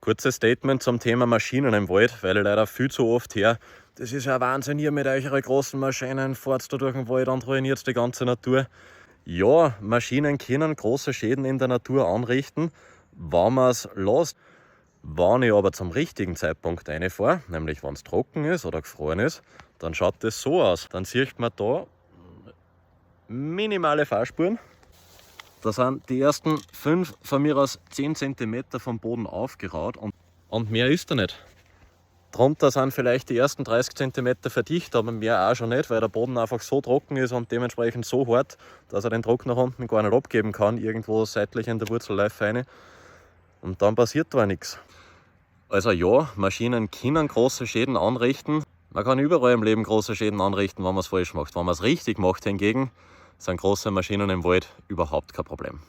Kurzes Statement zum Thema Maschinen im Wald, weil ich leider viel zu oft her. Das ist ja Wahnsinn, ihr mit euren großen Maschinen fahrt da durch den Wald und ruiniert die ganze Natur. Ja, Maschinen können große Schäden in der Natur anrichten, wenn man es lässt. Wenn ich aber zum richtigen Zeitpunkt reinfahre, nämlich wenn es trocken ist oder gefroren ist, dann schaut das so aus. Dann sieht man da minimale Fahrspuren. Da sind die ersten 5, von mir aus 10 cm vom Boden aufgeraut und mehr ist da nicht. Drunter sind vielleicht die ersten 30 cm verdichtet, aber mehr auch schon nicht, weil der Boden einfach so trocken ist und dementsprechend so hart, dass er den Druck nach unten gar nicht abgeben kann, irgendwo seitlich in der Wurzelleife rein. Und dann passiert da nichts. Also ja, Maschinen können große Schäden anrichten. Man kann überall im Leben große Schäden anrichten, wenn man es falsch macht. Wenn man es richtig macht hingegen, sind große Maschinen im Wald überhaupt kein Problem.